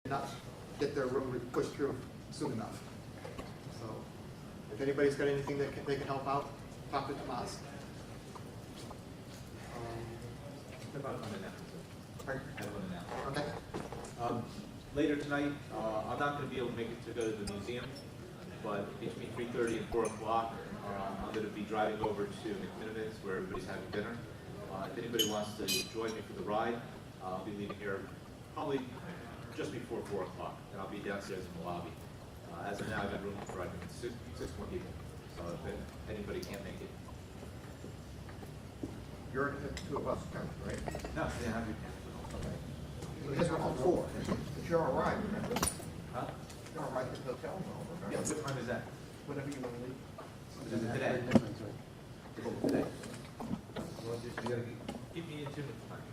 not get their room pushed through soon enough. So if anybody's got anything that they can help out, talk to Tomas. Okay. Later tonight, I'm not going to be able to make it to go to the museum, but between 3:30 and 4 o'clock, I'm going to be driving over to McMinniman's where everybody's having dinner. If anybody wants to join me for the ride, I'll be leaving here probably just before 4 o'clock, and I'll be downstairs in the lobby. As of now, I've got room for six more people, so if anybody can't make it. You're at 2 of us count, right? No, yeah, I'll be. Because we're all 4. But you're all right, remember? Huh? You're all right at the hotel, though, Yeah, remember? what time is that? Whenever you want to leave. Is it today? Today. Well, you gotta keep me in tune with the time.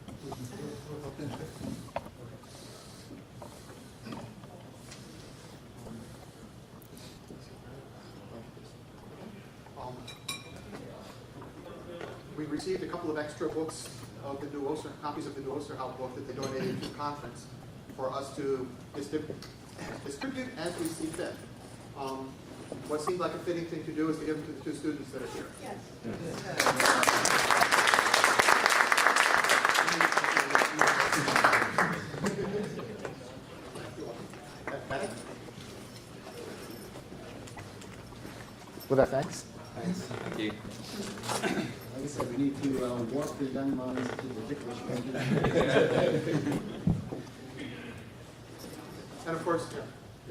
We received a couple of extra books of the New copies of the New Osterhout book that they donated to the conference for us to distribute as we see fit. What seemed like a fitting thing to do is to give them to the 2 students that are here. Yes. Well, thanks. Thanks. Thank you. Like I said, we need to warp the young minds to the licorice painting. And of course,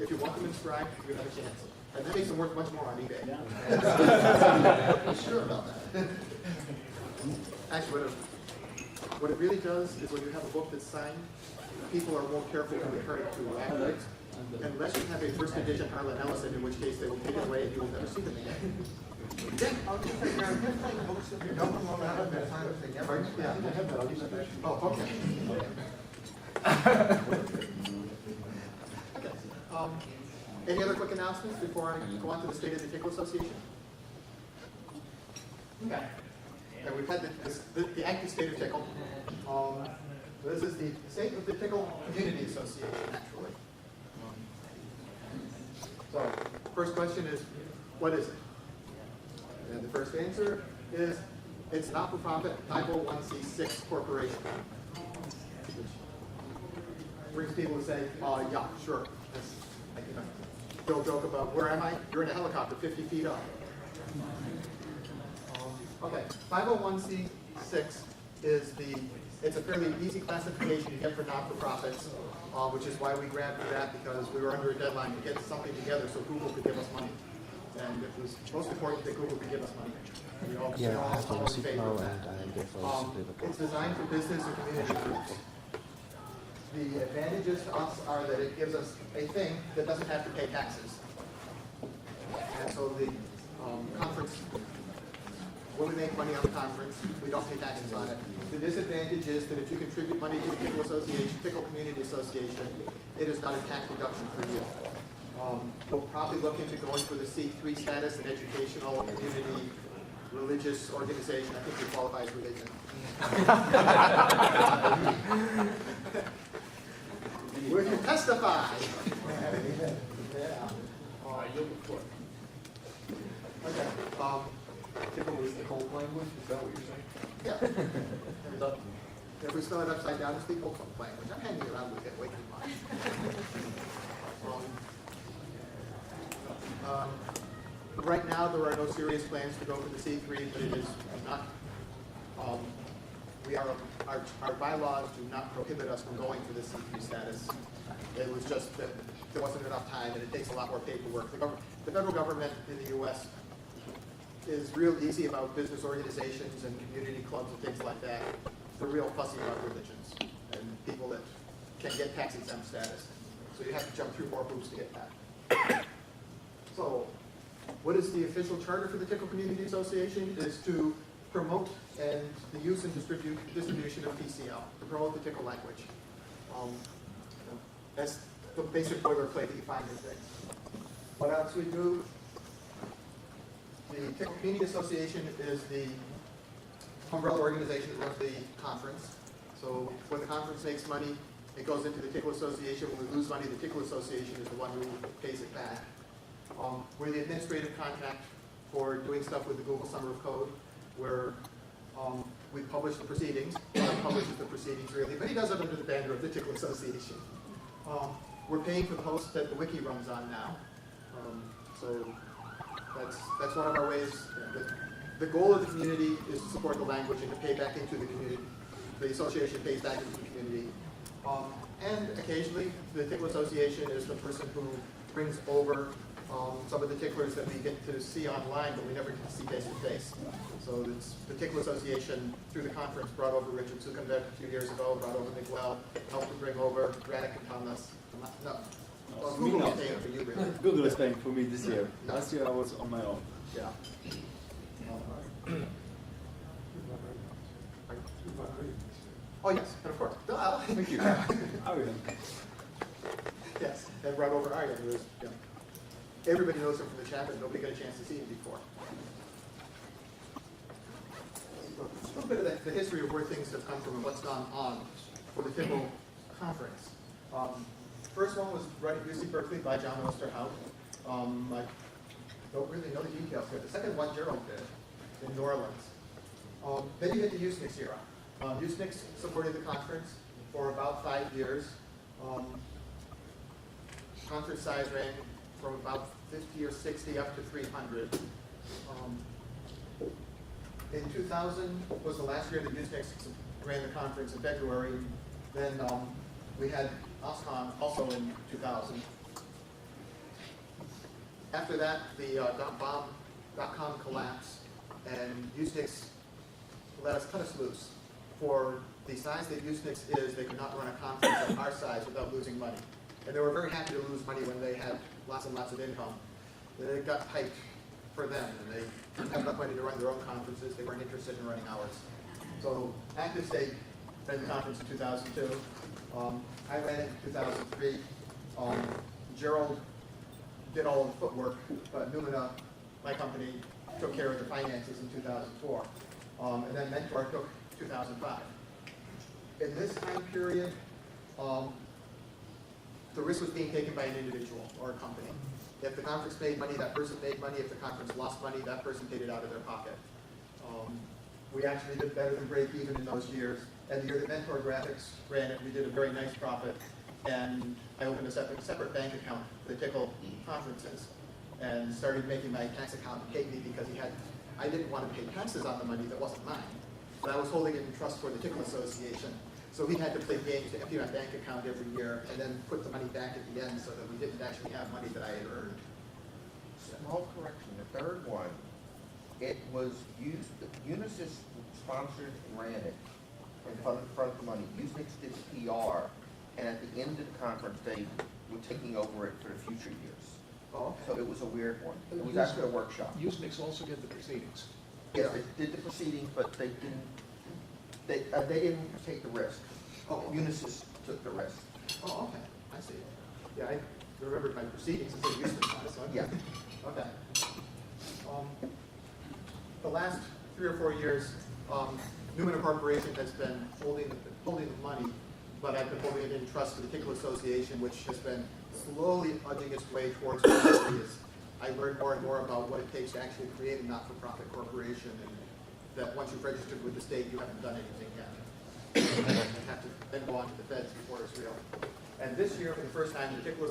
if you want them inscribed, you have a chance. And that makes them worth much more on eBay. Yeah. I'm sure about that. Actually, what it really does is when you have a book that's signed, people are more careful to return it to afterwards. Unless you have a first edition Harlan Ellison, in which case they will take it away and you will never see them again. I'll just say, I'm just playing books if you don't want to have that time if they never. Yeah, I have that. I'll use that. Oh, okay. Okay. Any other quick announcements before I go on to the State of the Tickle Association? Okay. And we've had the active State of Tickle. This is the State of the Tickle Community Association, actually. So, first question is, what is it? And the first answer is, it's not-for-profit 501c6 corporation. Which brings people to say, yeah, sure. They'll joke about, where am I? You're in a helicopter 50 feet up. Okay, 501c6 is it's a fairly easy classification to get for not-for-profits, which is why we grabbed for that, because we were under a deadline to get something together so Google could give us money. And it was most important that Google could give us money. We all follow in favor of that. It's designed for business and community groups. The advantages to us are that it gives us a thing that doesn't have to pay taxes. And so the conference, when we make money on the conference, we don't pay taxes on it. The disadvantage is that if you contribute money to the Tickle Association, Tickle Community Association, it is not a tax deduction for you. We'll probably look into going for the C3 status, an educational, community, religious organization. I think we qualify as religion. Will you testify? Okay. Tickle is the cold language, is that what you're saying? Yeah. If we spell it upside down, it's the old language. I'm hanging around with it way too much. Right now, there are no serious plans to go for the C3, but it is not. Our bylaws do not prohibit us from going for the C3 status. It was just that there wasn't enough time, and it takes a lot more paperwork. The federal government in the U.S. is real easy about business organizations and community clubs and things like that. They're real fussy about religions and people that can get tax exempt status. So you have to jump through more hoops to get that. So, what is the official charter for the Tickle Community Association? It is to promote and the use and distribution of TCL, to promote the Tickle language. That's the basic boilerplate that you find in things. What else we do? The Tickle Community Association is the umbrella organization that runs the conference. So when the conference makes money, It goes into the Tickle Association. When we lose money, the Tickle Association is the one who pays it back. We're the administrative contact for doing stuff with the Google Summer of Code, where we publish the proceedings. Ron publishes the proceedings really, but he does it under the banner of the Tickle Association. We're paying for the host that the wiki runs on now. So that's one of our ways. The goal of the community is to support the language and to pay back into the community. The association pays back into the community. And occasionally, the Tickle Association is the person who brings over some of the ticklers that we get to see online, but we never get to see face to face. So it's the Tickle Association, through the conference, brought over Richard Zuckerberg a few years ago, brought over Miguel, helped to bring over Radek and Thomas. No. Well, Google is paying for you, really. Google is paying for me this year. Yeah. Last year I was on my own. Yeah. Oh, yes, and of course. Duh. Thank you. Arjen. Yes, and brought over Arjen, who is, everybody knows him from the chat, but nobody got a chance to see him before. A little bit of the history of where things have come from and what's gone on for the Tickle conference. First one was right at UC Berkeley by John Osterhout. I don't really know the details here. The second one Gerald did in New Orleans. Then you get the Usenix era. Usenix supported the conference for about 5 years. Conference size ran from about 50 or 60 up to 300. In 2000 was the last year that Usenix ran the conference in February. Then we had OSCON also in 2000. After that, the .com collapsed, and Usenix let us cut us loose. For the size that Usenix is, they could not run a conference of our size without losing money. And they were very happy to lose money when they had lots and lots of income. Then it got tight for them, and they didn't have enough money to run their own conferences. They weren't interested in running ours. So Active State ran the conference in 2002. I ran it in 2003. Gerald did all the footwork, but Numina, my company, took care of the finances in 2004. And then Mentor took 2005. In this time period, the risk was being taken by an individual or a company. If the conference made money, that person made money. If the conference lost money, that person paid it out of their pocket. We actually did better than break even in those years. And the year that Mentor Graphics ran it, we did a very nice profit. And I opened a separate bank account for the Tickle conferences and started making my tax accountant pay me because I didn't want to pay taxes on the money that wasn't mine. But I was holding it in trust for the Tickle Association. So he had to play games to empty my bank account every year and then put the money back at the end so that we didn't actually have money that I had earned. Small correction, the third one, it was used, Unisys sponsored and ran it in front of the money. Usenix did PR, and at the end of the conference, they were taking over it for the future years. Oh, So okay. it was a weird one. It was actually a workshop. Usenix also did the proceedings. Yes, they did the proceedings, but they didn't take the risk. Oh, okay. Unisys took the risk. Oh, okay. I see. Yeah, I remembered my proceedings and said Usenix on it, so. Yeah. Okay. The last 3 or 4 years, Numina Corporation has been holding the money, but I've been holding it in trust for the Tickle Association, which has been slowly edging its way towards what it is. I learned more and more about what it takes to actually create a not-for-profit corporation, and that once you've registered with the state, you haven't done anything yet. You have to then go on to the feds before it's real. And this year, for the first time, the Tickle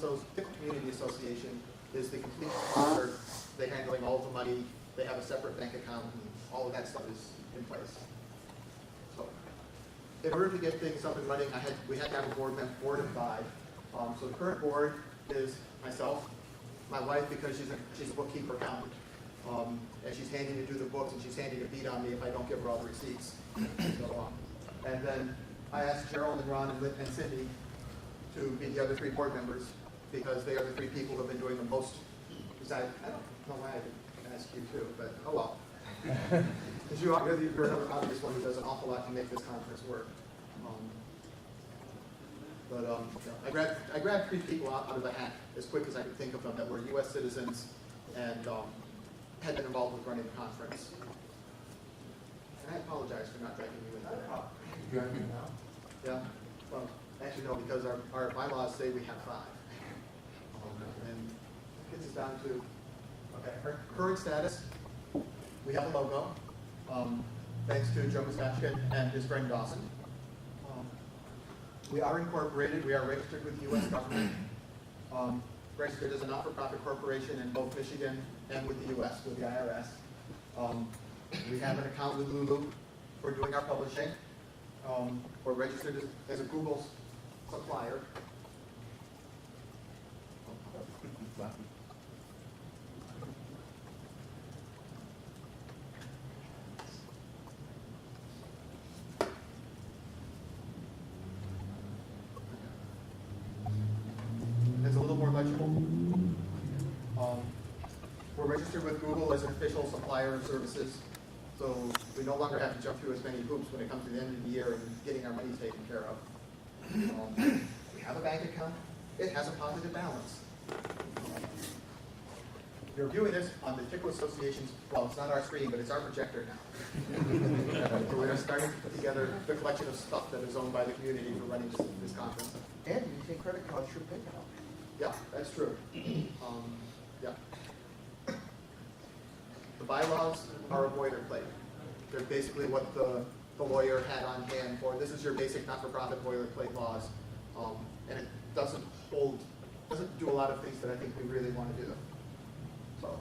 Community Association is the complete sponsor. They're handling all the money. They have a separate bank account, and all of that stuff is in place. So, in order to get things up and running, we had to have a board of 5. So the current board is myself, my wife, because she's a bookkeeper accountant, and she's handy to do the books, and she's handy to beat on me if I don't give her all the receipts. And then I asked Gerald and Ron and Cindy to be the other 3 board members because they are the 3 people who have been doing the most. I don't know why I didn't ask you too, but oh well. Because you're another obvious one who does an awful lot to make this conference work. I grabbed 3 people out of the hat as quick as I could think of them that were U.S. citizens and had been involved with running the conference. And I apologize for not dragging you in there. Yeah. Well, Actually, no, because our bylaws say we have 5. And it gets us down to, okay, our current status, we have a logo, thanks to Joe Mustachkin and his friend Dawson. We are incorporated, we are registered with the U.S. government, registered as a not-for-profit corporation in both Michigan and with the U.S., with the IRS. We have an account with Lulu for doing our publishing. We're registered as a Google supplier. It's a little more legible. We're registered with Google as an official supplier of services, so we no longer have to jump through as many hoops when it comes to the end of the year and getting our money taken care of. We have a bank account. It has a positive balance. You're viewing this on the Tickle Association's, well, it's not our screen, but it's our projector now. So we're starting to put together the collection of stuff that is owned by the community for running this conference. And using credit cards for PayPal. Yeah, that's true. Yeah. The bylaws are a boilerplate. They're basically what the lawyer had on hand for. This is your basic not-for-profit boilerplate laws. And it doesn't do a lot of things that I think we really want to do. So,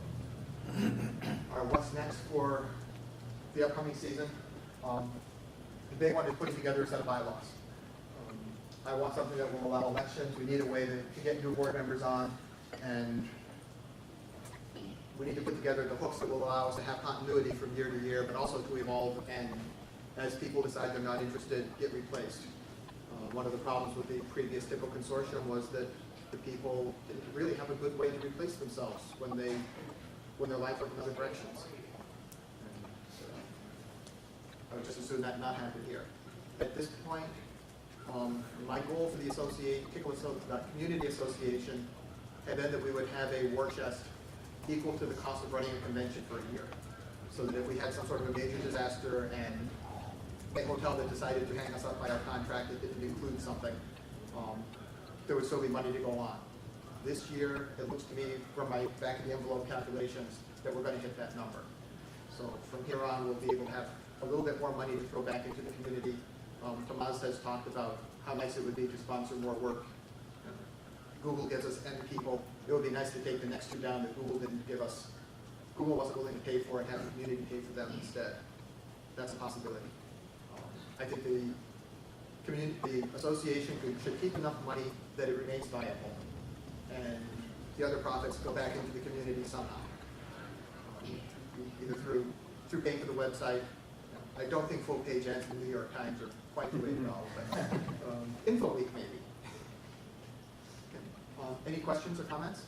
what's next for the upcoming season? The big one is putting together a set of bylaws. I want something that will allow elections. We need a way to get new board members on, and we need to put together the hooks that will allow us to have continuity from year to year, but also to evolve and, as people decide they're not interested, get replaced. One of the problems with the previous Tickle Consortium was that the people didn't really have a good way to replace themselves when their life went in other directions. I would just assume that not happen here. At this point, my goal for the Community Association had been that we would have a war chest equal to the cost of running a convention for a year. So that if we had some sort of a major disaster and a hotel that decided to hang us up by our contract that didn't include something, there would still be money to go on. This year, it looks to me, from my back-of-the-envelope calculations, that we're going to hit that number. So from here on, we'll be able to have a little bit more money to throw back into the community. Tomas has talked about how nice it would be to sponsor more work. Google gives us N people. It would be nice to take the next 2 down that Google didn't give us. Google wasn't willing to pay for it, have the community pay for them instead. That's a possibility. I think the association should keep enough money that it remains viable, and the other profits go back into the community somehow, either through paying for the website. I don't think full-page ads in the New York Times are quite the way to go, but InfoWeek maybe. Any questions or comments?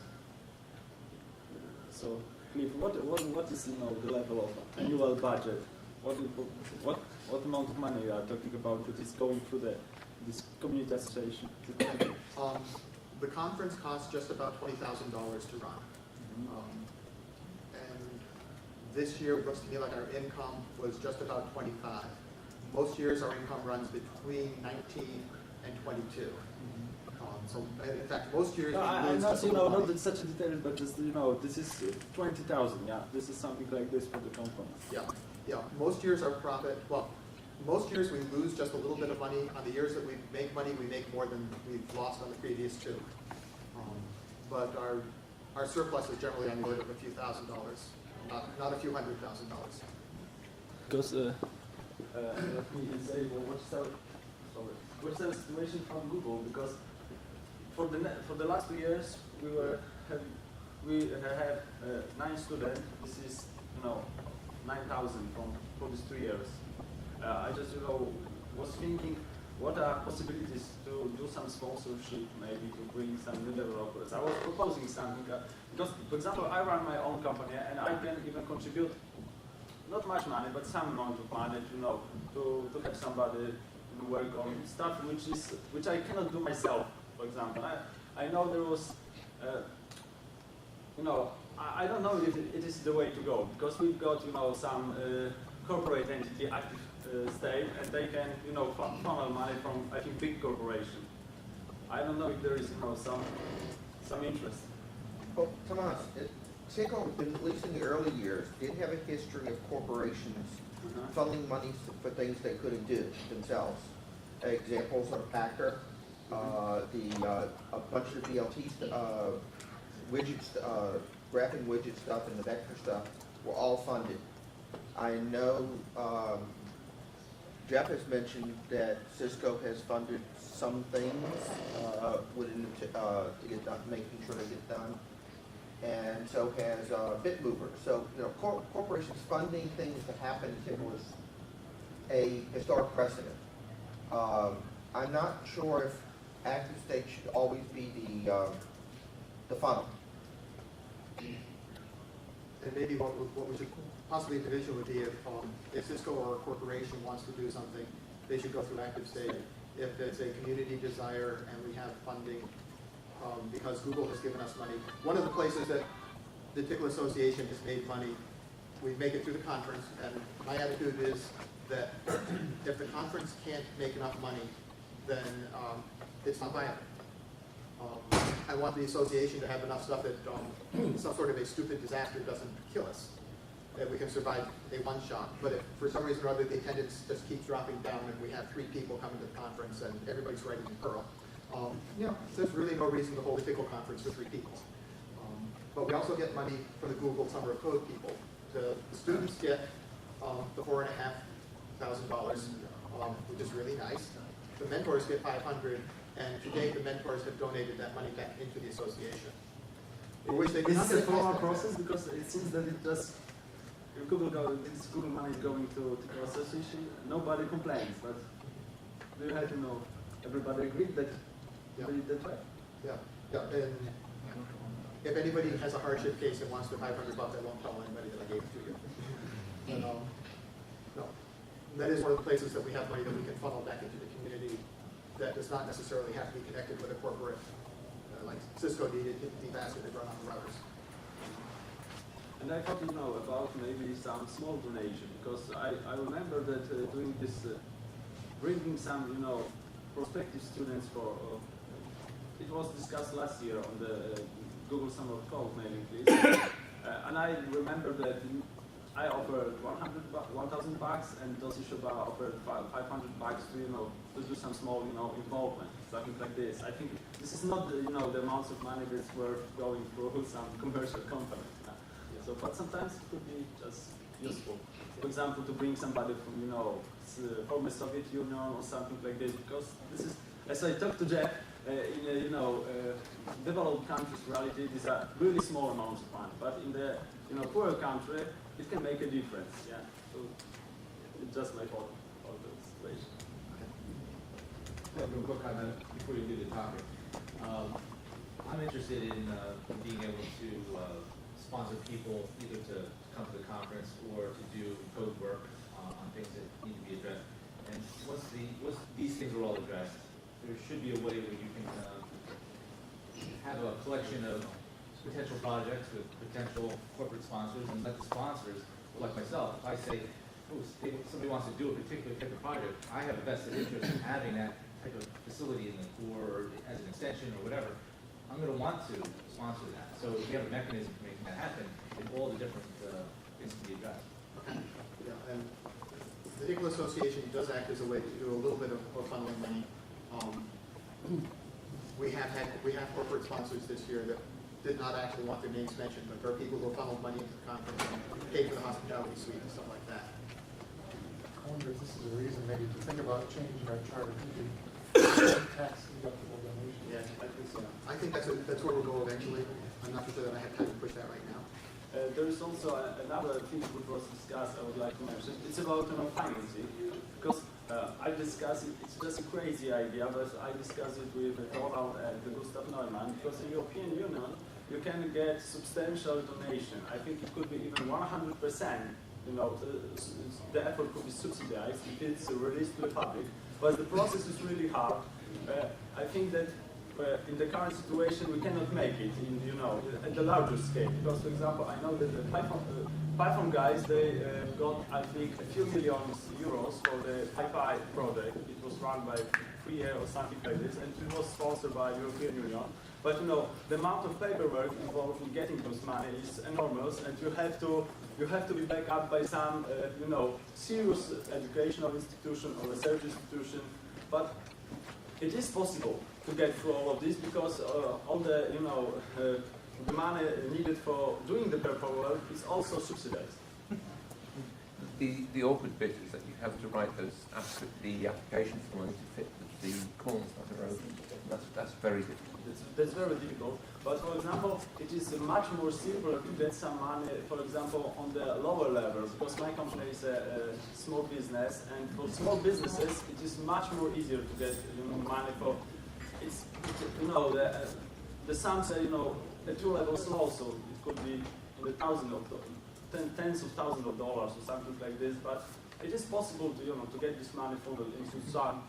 So, Cliff, what is the level of annual budget? What amount of money you are talking about that is going through this community association? The conference costs just about $20,000 to run. And this year, it looks to me like our income was just about 25. Most years, our income runs between 19 and 22. So, in fact, most years, I'm not, not in such a detail, but just, this is 20,000, yeah. This is something like this for the company. Yeah. Most years our profit, well, most years we lose just a little bit of money. On the years that we make money, we make more than we've lost on the previous 2. But our surplus is generally on the order of a few $1,000s, not a few $100,000. Because, let me say, what's the situation from Google? Because for the last 2 years, we have 9 students. This is 9,000 for these 2 years. I just was thinking, what are possibilities to do some sponsorship, maybe to bring some new developers? I was proposing something because, for example, I run my own company and I can even contribute not much money, but some amount of money, to have somebody work on stuff which I cannot do myself. For example, I know there was, I don't know if it is the way to go, because we've got, some corporate entity active state, and they can, funnel money from, I think, big corporation. I don't know if there is, some interest. Well, Tomas, Cisco, at least in the early years, did have a history of corporations funding money for things they couldn't do themselves. Examples are Packer, a bunch of BLT widgets, graphing widget stuff and the vector stuff were all funded. I know Jeff has mentioned that Cisco has funded some things to get done, making sure they get done. And so has BitMover. So, corporations funding things to happen was a historic precedent. I'm not sure if active state should always be the funnel. And maybe what we should possibly envision would be if Cisco or a corporation wants to do something, they should go through active state. If it's a community desire and we have funding, because Google has given us money. One of the places that the Tickle Association has made money, we make it through the conference, and my attitude is that if the conference can't make enough money, then it's not viable. I want the association to have enough stuff that some sort of a stupid disaster doesn't kill us, that we can survive a one-shot. But if for some reason or other the attendance just keeps dropping down and we have 3 people coming to the conference and everybody's writing in Perl, there's really no reason to hold a Tickle conference for 3 people. But we also get money from the Google Summer of Code people. The students get the $4,500, which is really nice. The mentors get $500, and to date the mentors have donated that money back into the association. For which they do Is not this a get formal tax process? Because it seems that it just, if this Google money is going to the association, nobody complains, but do you have to know, everybody agreed that Yeah. they did that way? Yeah, and if anybody has a hardship case and wants the $500, I won't tell anybody that I gave it to you. But, no, that is one of the places that we have money that we can funnel back into the community that does not necessarily have to be connected with a corporate, like Cisco needed DFAST to run on the routers. And I thought, about maybe some small donation, because I remember that doing this, bringing some, prospective students for, it was discussed last year on the Google Summer of Code mailing list, and I remember that I offered $1,000 and Toshiba offered $500 to do some small, involvement, something like this. I think this is not the, the amounts of money that's worth going through some commercial company. So, but sometimes it could be just useful. For example, to bring somebody from, former Soviet Union or something like this, because this is, as I talked to Jeff, in developed countries' reality, these are really small amounts of money. But in the poorer country, it can make a difference. Yeah. So it's just my thought about the situation. Real quick comment before you do the topic. I'm interested in being able to sponsor people either to come to the conference or to do code work on things that need to be addressed. And once these things are all addressed, there should be a way where you can have a collection of potential projects with potential corporate sponsors, and let the sponsors, like myself, if I say, oh, somebody wants to do a particular type of project, I have a vested interest in having that type of facility in the core or as an extension or whatever, I'm going to want to sponsor that. So if we have a mechanism for making that happen, then all the different things can be addressed. Yeah, and the Tickle Association does act as a way to do a little bit of funneling money. We have corporate sponsors this year that did not actually want their names mentioned, but there are people who funneled money into the conference and paid for the hospitality suite and stuff like that. I wonder if this is a reason maybe to think about changing our charter to be tax deductible donation. Yeah, I think so. I think that's where we'll go eventually. I'm not sure that I have time to push that right now. There is also another thing which was discussed I would like to mention. It's about financing, because I discussed it, it's just a crazy idea, but I discussed it with Torvald and Gustav Neumann, because in the European Union you can get substantial donation. I think it could be even 100%. The effort could be subsidized if it's released to the public, but the process is really hard. I think that in the current situation we cannot make it in at the larger scale, because for example I know that the Python guys, they got I think a few million euros for the PyPy project. It was run by 3 years or something like this, and it was sponsored by European Union. But you know, the amount of paperwork involved in getting those money is enormous, and you have to be backed up by some you know, serious educational institution or research institution. But it is possible to get through all of this because all the you know the money needed for doing the paperwork is also subsidized. The awkward bit is that you have to write the applications for money to fit the corners that are open. That's very difficult. That's very difficult. But for example, it is much more simpler to get some money, for example, on the lower levels, because my company is a small business, and for small businesses, it is much more easier to get money for. It's you know the sums are at 2 levels low, so it could be in the tens of thousands of dollars or something like this. But it is possible to get this money funneled into some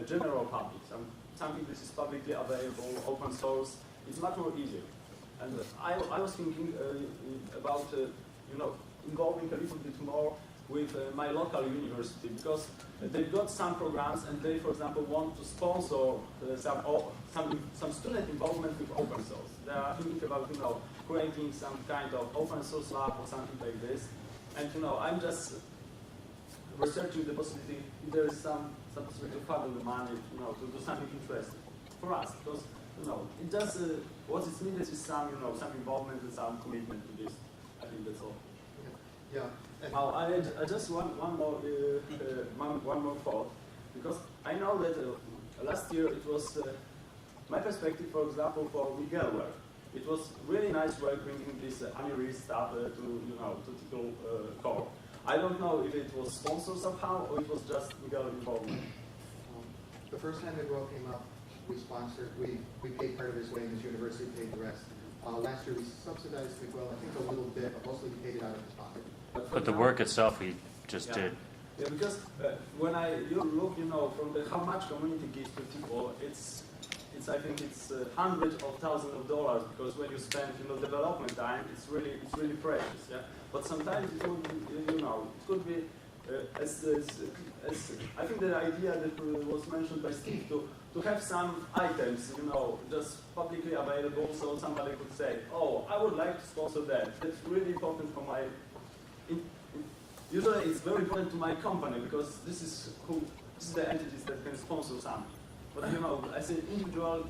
general public, something that is publicly available, open source. It's much more easier. And I was thinking about involving a little bit more with my local university, because they've got some programs and they, for example, want to sponsor some student involvement with open source. They are thinking about creating some kind of open source lab or something like this. And I'm just researching the possibility if there is some possibility to funnel the money, to do something interesting for us, because it does what is needed is some involvement and some commitment to this. I think that's all. Yeah. Now, I just one more thought, because I know that last year it was my perspective, for example, for Miguel work. It was really nice work bringing this Aniris stuff to Tickle core. I don't know if it was sponsored somehow or it was just Miguel involvement. The first time that Will came up, we paid part of his way and his university paid the rest. Last year we subsidized Miguel, I think a little bit, but mostly we paid it out of his pocket. But the work itself we just did. Yeah, because when you look, from how much community gives to people, I think it's hundreds of thousands of dollars, because when you spend, development time, it's really precious. Yeah. But sometimes it could be, it could be as I think the idea that was mentioned by Steve to have some items, just publicly available, so somebody could say, oh, I would like to sponsor that. That's really important for my. Usually, it's very important to my company, because this is the entities that can sponsor some. But as an individual,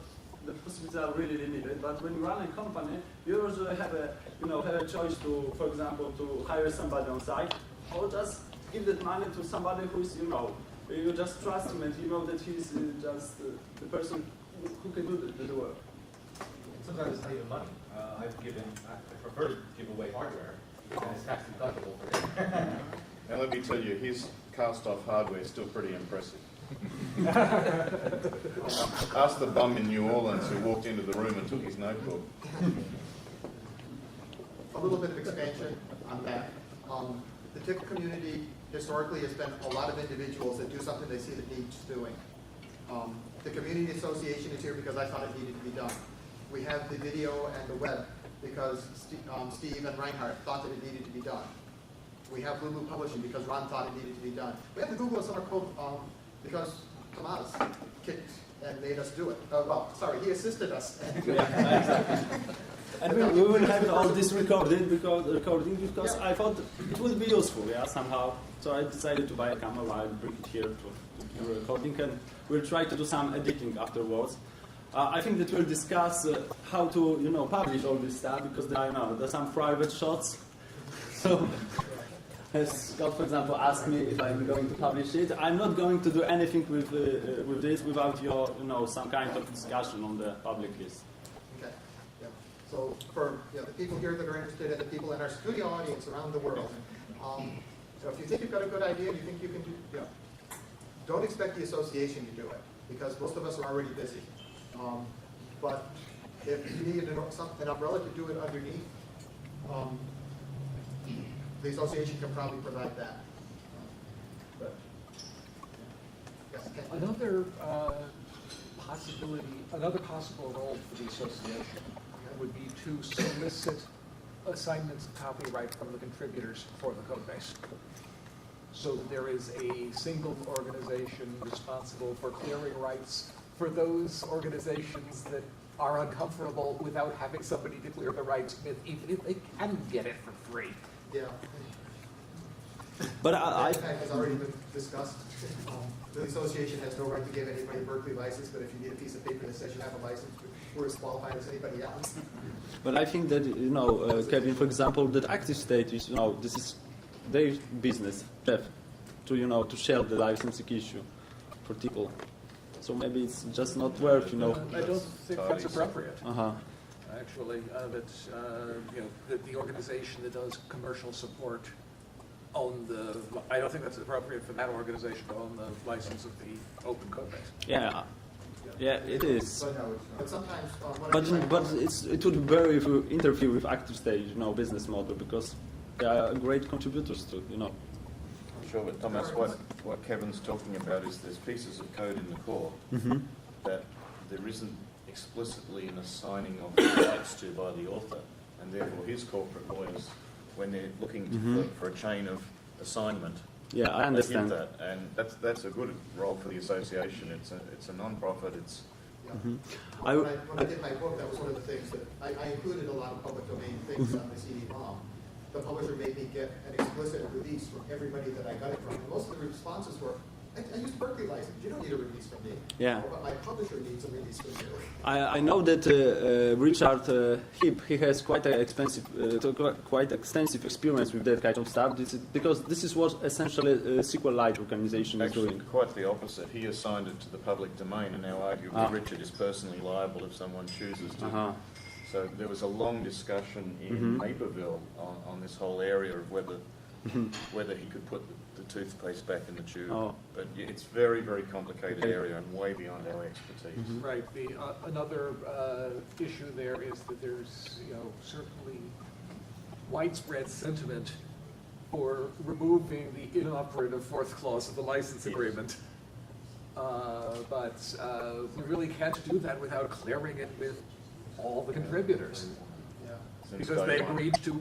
the possibilities are really limited. But when you run a company, you usually have a choice to, for example, to hire somebody on site, or just give that money to somebody who is, you just trust him and you know that he's just the person who can do the work. Sometimes it's not even money. I prefer to give away hardware, and it's tax deductible for him. And let me tell you, his cast-off hardware is still pretty impressive. Ask the bum in New Orleans who walked into the room and took his notebook. A little bit of expansion on that. The TIC community historically has been a lot of individuals that do something they see that needs doing. The community association is here because I thought it needed to be done. We have the video and the web because Steve and Reinhardt thought that it needed to be done. We have Lulu Publishing because Ron thought it needed to be done. We have the Google Summer Code because Tomas kicked and made us do it. He assisted us. And we will have all this recording because I thought it would be useful, somehow. So I decided to buy a camera and bring it here to the recording, and we'll try to do some editing afterwards. I think that we'll discuss how to, publish all this stuff, because there's some private shots. So, as Scott, for example, asked me if I'm going to publish it, I'm not going to do anything with this without your, some kind of discussion on the public list. Okay. Yeah. So for the people here that are interested and the people in our studio audience around the world, so if you think you've got a good idea and you think you can do, don't expect the association to do it, because most of us are already busy. But if you need an umbrella to do it underneath, the association can probably provide that. But, yes, Ken? Another possible role for the association would be to solicit assignments of copyright from the contributors for the code base. so that there is a single organization responsible for clearing rights for those organizations that are uncomfortable without having somebody to clear the rights with, even if they can get it for free. Yeah. But That in fact has already been discussed. The association has no right to give anybody a Berkeley license, but if you need a piece of paper that says you have a license, we're as qualified as anybody else. But I think that, Kevin, for example, that Active State is, this is their business, Jeff, to, to share the licensing issue for people. So maybe it's just not worth, I don't think that's appropriate. Uh-huh. Actually, that the organization that does commercial support own I don't think that's appropriate for that organization to own the license of the open code base. Yeah. Yeah, it is. But sometimes, when But it would very interfere with Active State, business model, because they are great contributors to, Sure, but Thomas, what Kevin's talking about is there's pieces of code in the core that there isn't explicitly an assigning of the rights to by the author, and therefore his corporate lawyers, when they're looking for a chain of assignment, Yeah, I understand. they hit that, and that's a good role for the association. It's a non-profit. It's when I did my book, that was one of the things that I included a lot of public domain things on the CD-ROM. The publisher made me get an explicit release from everybody that I got it from. And most of the responses were, I used Berkeley license. You don't need a release from me. Yeah. But my publisher needs a release from you. I know that Richard Heap, he has quite extensive experience with that kind of stuff. Because this is what essentially a SQLite organization is actually doing. quite the opposite. He assigned it to the public domain, and now arguably Richard is personally liable if someone chooses to. So there was a long discussion in Naperville on this whole area of whether he could put the toothpaste back in the tube. But it's very, very complicated area and way beyond our expertise. Right. Another issue there is that there's, certainly widespread sentiment for removing the inoperative fourth clause of the license agreement. But we really can't do that without clearing it with all the contributors, because they agreed to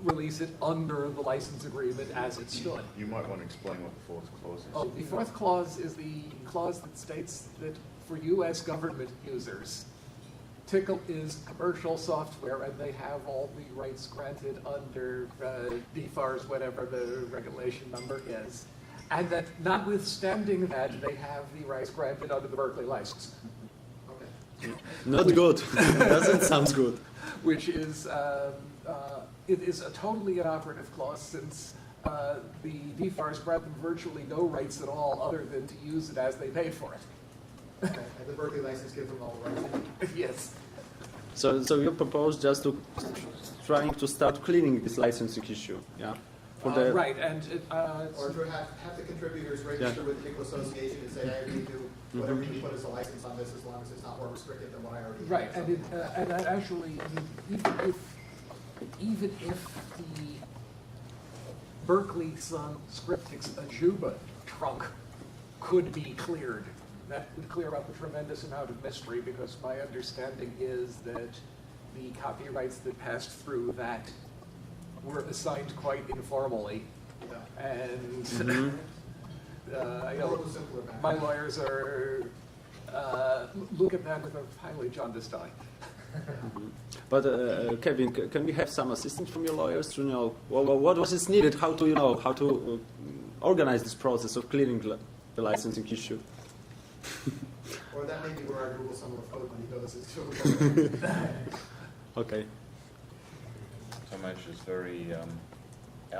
release it under the license agreement as it stood. You might want to explain what the fourth clause is. Oh, the fourth clause is the clause that states that for U.S. government users, Tickle is commercial software and they have all the rights granted under DFARS, whatever the regulation number is. And that notwithstanding that, they have the rights granted under the Berkeley license. Not good. Doesn't sound good. Which is, it is a totally inoperative clause since the DFARS grant them virtually no rights at all other than to use it as they pay for it. And the Berkeley license gives them all the rights. Yes. So you propose just to trying to start cleaning this licensing issue, yeah? Right, and or to have the contributors register with the Tickle Association and say, I agree to whatever you put as a license on this, as long as it's not more restrictive than what I already have. right, and that actually, even if the Berkeley Sun Scriptix Ajuba trunk could be cleared, that would clear up a tremendous amount of mystery, because my understanding is that the copyrights that passed through that were assigned quite informally. And I know my lawyers are look at that with a highly jaundiced eye. But Kevin, can we have some assistance from your lawyers to know what was needed, how to organize this process of clearing the licensing issue? Or that may be where I Google some of the code when he goes into. Okay. Tomasz is very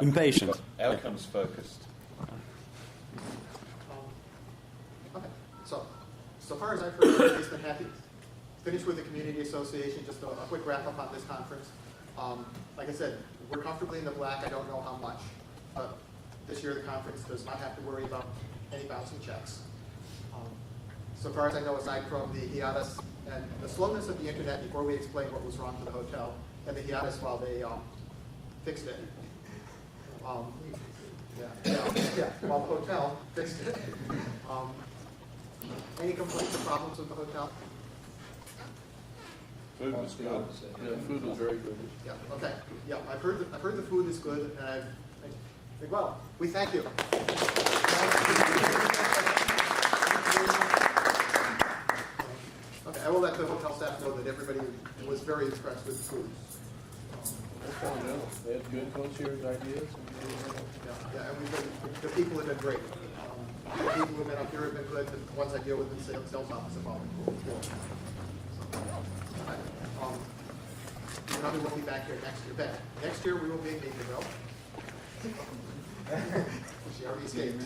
impatient, outcomes focused. Okay, so far as I've heard, he's been happy. Finished with the community association, just a quick wrap up on this conference. Like I said, we're comfortably in the black. I don't know how much, but this year the conference does not have to worry about any bouncing checks. So far as I know, aside from the hiatus and the slowness of the internet before we explained what was wrong with the hotel, and the hiatus while they fixed it. While the hotel fixed it. Any complaints or problems with the hotel? Food was good. Yeah, food was very good. Yeah. Okay. Yeah, I've heard the food is good, and Well, we thank you. Okay, I will let the hotel staff know that everybody was very impressed with the food. They had good co-chairs ideas. Yeah, and the people have been great. The people who have been up here have been good, the ones I deal with in the sales office have all been cool. We probably won't be back here next year. Next year, we will be in Naperville. She already escaped.